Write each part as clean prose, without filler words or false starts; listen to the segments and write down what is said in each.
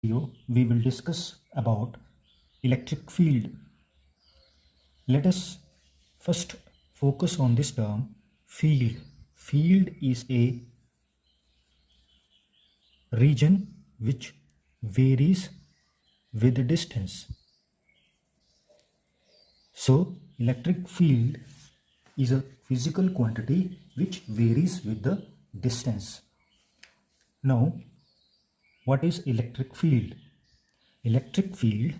video, we will discuss about electric field. Let us first focus on this term field. Field is a region which varies with the distance. So, electric field is a physical quantity which varies with the distance. Now, what is electric field? Electric field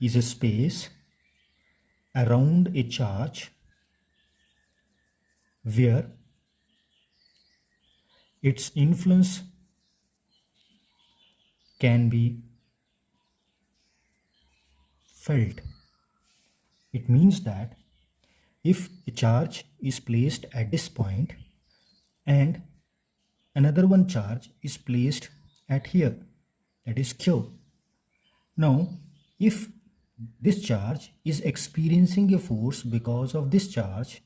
is a space around a charge where its influence can be felt. It means that if a charge is placed at this point and another one charge is placed at here, that is Q. Now, if this charge is experiencing a force because of this charge,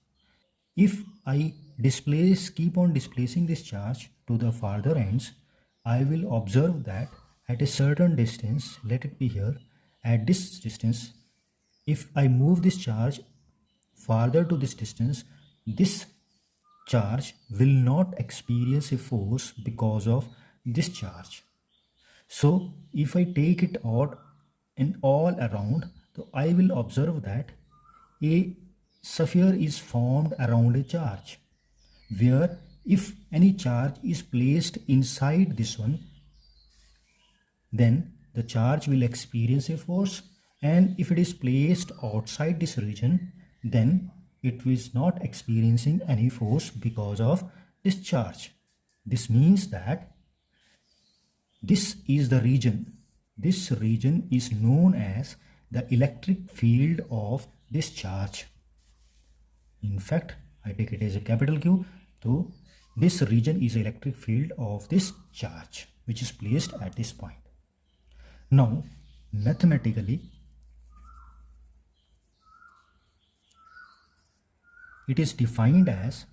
if I keep on displacing this charge to the farther ends, I will observe that at a certain distance, let it be here, at this distance, if I move this charge farther to this distance, this charge will not experience a force because of this charge. So if I take it out in all around, so I will observe that a sphere is formed around a charge, where if any charge is placed inside this one, then the charge will experience a force, and if it is placed outside this region, then it is not experiencing any force because of this charge. This means that this is the region. This region is known as the electric field of this charge. In fact, I take it as a capital Q. So this region is electric field of this charge which is placed at this point. Now, mathematically, it is defined as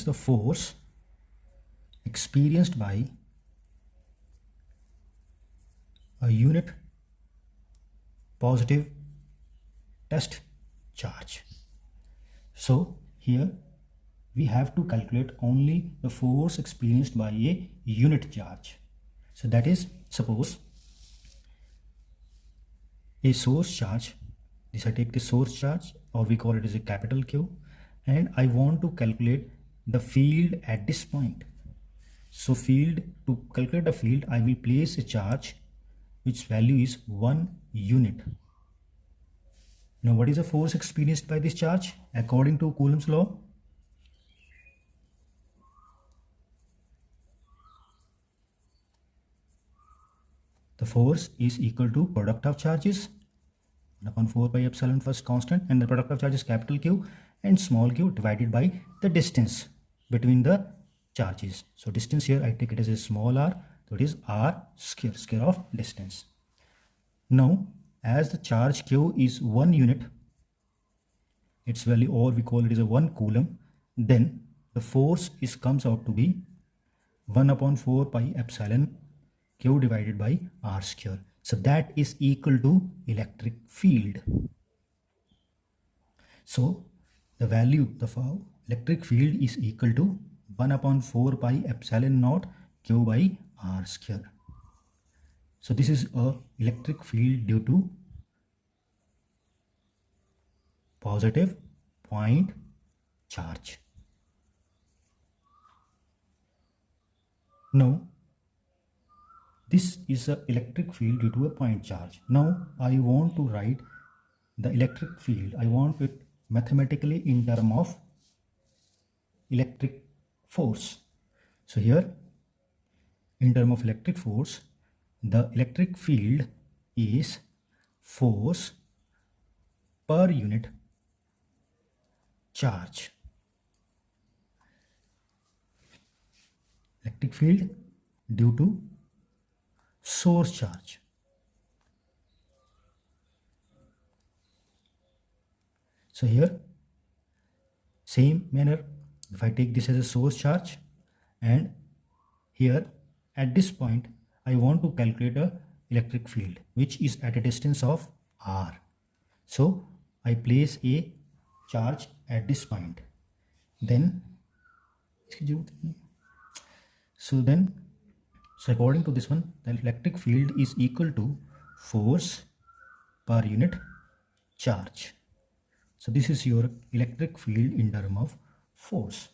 the force experienced by a unit positive test charge. So here we have to calculate only the force experienced by a unit charge. So that is, suppose a source charge, this I take the source charge, or we call it as a capital Q, and I want to calculate the field at this point. So to calculate the field, I will place a charge which value is 1 unit. Now what is the force experienced by this charge according to Coulomb's law? The force is equal to product of charges 1 upon 4 pi epsilon first constant, and the product of charges capital Q and small q divided by the distance between the charges. So distance here I take it as a small r, so it is r square of distance. Now as the charge Q is 1 unit, its value, or we call it as a 1 coulomb, then the force comes out to be 1 upon 4 pi epsilon Q divided by r square. So that is equal to electric field. So the value of electric field is equal to 1 upon 4 pi epsilon naught Q by r square. So this is a electric field due to positive point charge. Now this is an electric field due to a point charge. Now I want to write the electric field. I want it mathematically in terms of electric force. So here in terms of electric force, the electric field is force per unit charge. Electric field due to source charge. So here same manner, if I take this as a source charge and Here at this point I want to calculate a electric field which is at a distance of r. So I place a charge at this point. Then according to this one, the electric field is equal to force per unit charge. So this is your electric field in terms of force.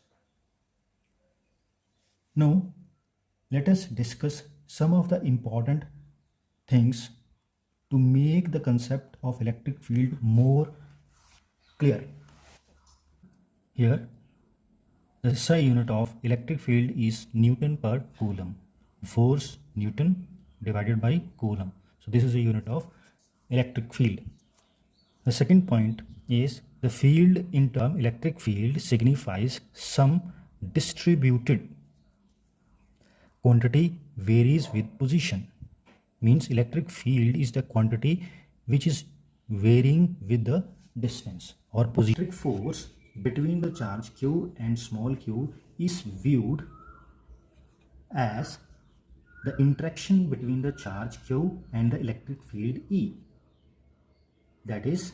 Now let us discuss some of the important things to make the concept of electric field more clear. Here the SI unit of electric field is Newton per Coulomb. Force Newton divided by Coulomb. So this is a unit of electric field. The second point is the field in term electric field signifies some distributed quantity varies with position. Means electric field is the quantity which is varying with the distance or position. Electric force between the charge q and small q is viewed as the interaction between the charge q and the electric field E. That is,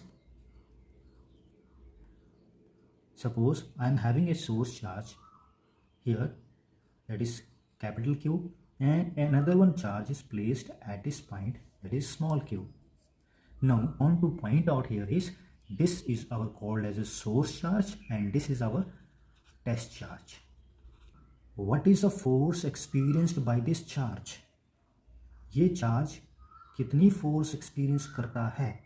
suppose I am having a source charge here, that is capital Q, and another one charge is placed at this point, that is small q. Now I want to point out here is this is our called as a source charge and this is our test charge. What is the force experienced by this charge? ये charge कितनी force experience करता है,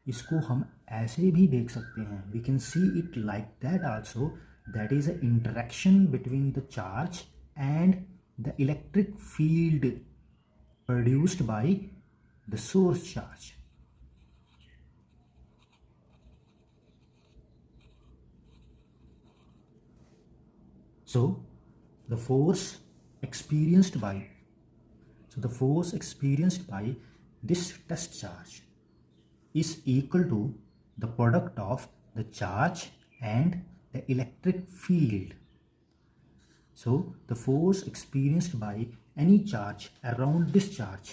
इसको हम ऐसे भी देख सकते हैं. We can see it like that also. That is an interaction between the charge and the electric field produced by the source charge. So the force experienced by this test charge is equal to the product of the charge and the electric field. So the force experienced by any charge around this charge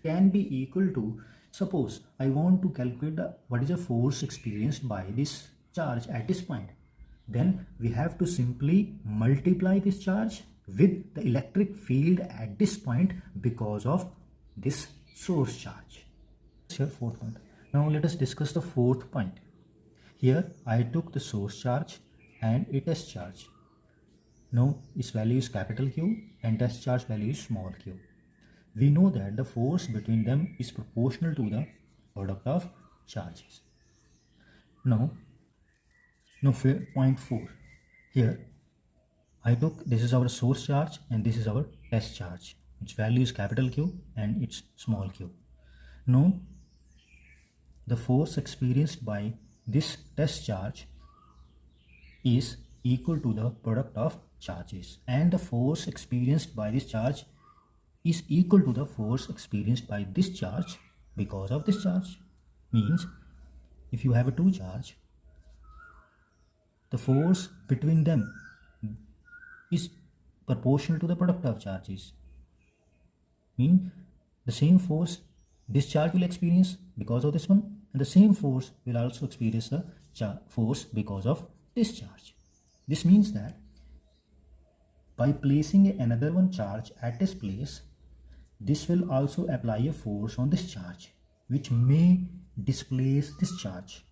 can be equal to, suppose I want to calculate what is the force experienced by this charge at this point. Then we have to simply multiply this charge with the electric field at this point because of this source charge. Here fourth point. Now let us discuss the fourth point. Here I took the source charge and a test charge. Now its value is capital Q and test charge value is small q. We know that the force between them is proportional to the product of charges. Now point 4. Here I took, this is our source charge and this is our test charge. Its value is capital Q and it's small q. Now the force experienced by this test charge is equal to the product of charges, and the force experienced by this charge is equal to the force experienced by this charge because of this charge. Means if you have a two charge, the force between them is proportional to the product of charges. Mean the same force this charge will experience because of this one, and the same force will also experience the force because of this charge. This means that by placing another one charge at this place, this will also apply a force on this charge which may displace this charge.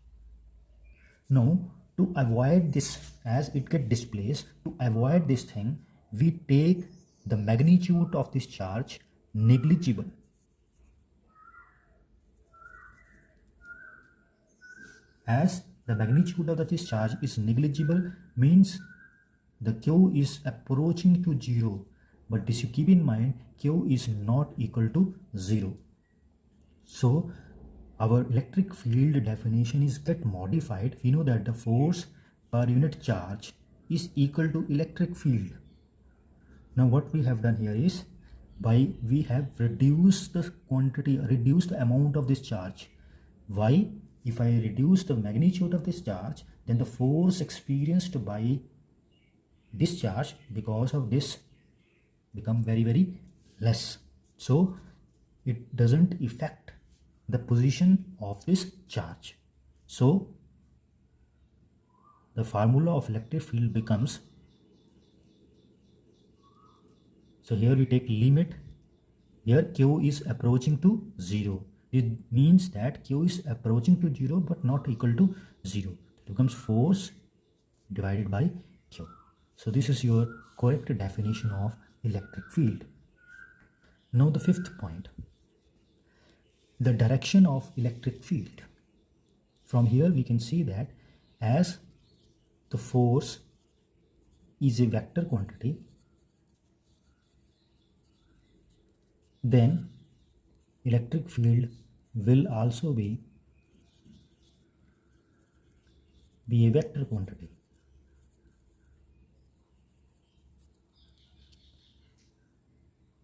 Now to avoid this, as it get displaced, to avoid this thing, we take the magnitude of this charge negligible. As the magnitude of this charge is negligible, means the Q is approaching to 0, but this you keep in mind, Q is not equal to 0. So our electric field definition is get modified. We know that the force per unit charge is equal to electric field. Now what we have done here is, we have reduced the quantity, reduced the amount of this charge. Why? If I reduce the magnitude of this charge, then the force experienced by this charge because of this become very less, so it doesn't affect the position of this charge. So the formula of electric field becomes, so here we take limit, here q is approaching to 0. It means that q is approaching to 0 but not equal to 0. It becomes force divided by q. So this is your correct definition of electric field. Now the fifth point, the direction of electric field. From here we can see that as the force is a vector quantity, then electric field will also be a vector quantity.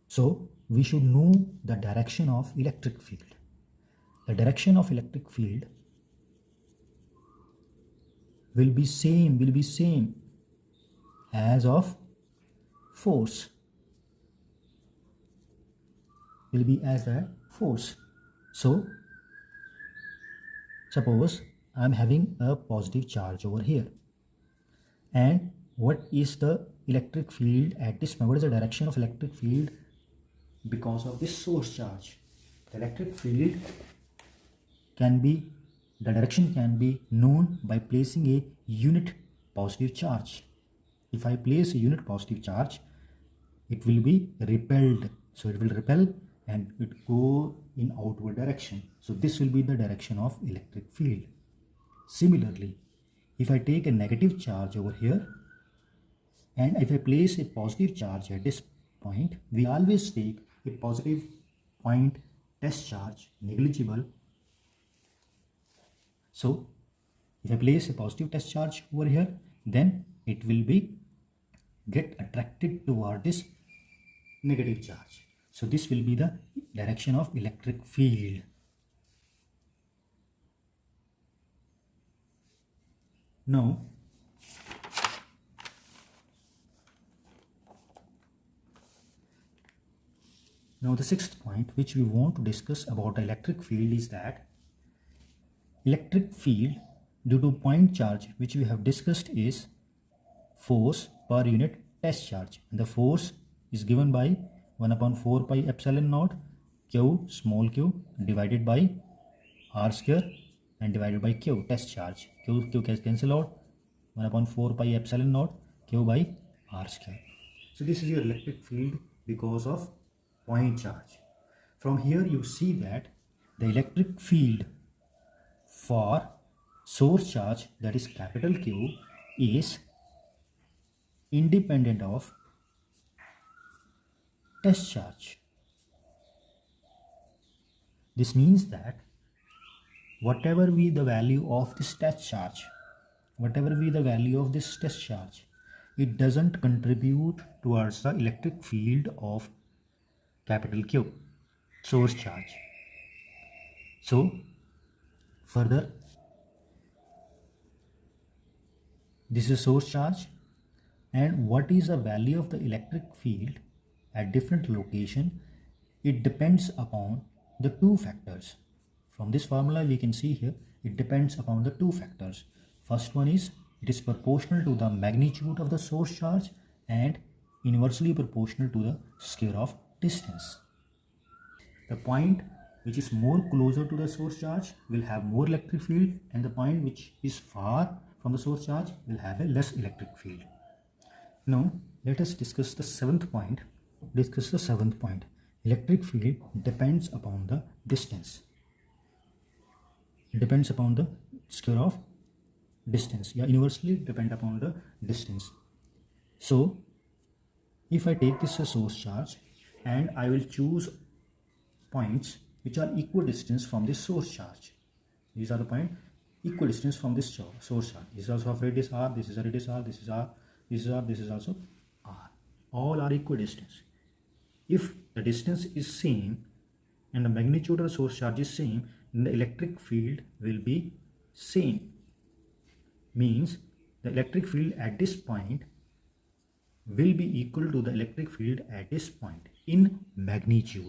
So we should know the direction of electric field. The direction of electric field will be same as of force, will be as a force. So suppose I am having a positive charge over here, and what is the electric field at this point? What is the direction of electric field because of this source charge? The electric field can be, the direction can be known by placing a unit positive charge. If I place a unit positive charge, it will be repelled. So it will repel and it go in outward direction. So this will be the direction of electric field. Similarly, if I take a negative charge over here and if I place a positive charge at this point, we always take a positive point test charge, negligible. So if I place a positive test charge over here, then it will be get attracted toward this negative charge. So this will be the direction of electric field. Now the sixth point which we want to discuss about electric field is that electric field due to point charge, which we have discussed, is force per unit test charge, and the force is given by 1/4 pi epsilon naught q small q divided by r square and divided by q test charge. Q can cancel out, 1/4 pi epsilon naught q by r square. So this is your electric field because of point charge. From here you see that the electric field for source charge, that is capital Q, is independent of test charge. This means that whatever be the value of this test charge, it doesn't contribute towards the electric field of capital Q, source charge. So further, this is source charge, and what is the value of the electric field at different location, it depends upon the two factors. From this formula we can see here it depends upon the two factors. First one is it is proportional to the magnitude of the source charge and inversely proportional to the square of distance. The point which is more closer to the source charge will have more electric field, and the point which is far from the source charge will have a less electric field. Now let us discuss the seventh point. Electric field depends upon the distance. It depends upon the square of distance. Inversely depend upon the distance. So if I take this as source charge and I will choose points which are equidistant from this source charge. These are the points equidistant from this source charge. This is also of radius r, this is a radius r, this is r, this is r, this is also r. All are equidistant. If the distance is same and the magnitude of the source charge is same, then the electric field will be same. Means the electric field at this point will be equal to the electric field at this point in magnitude.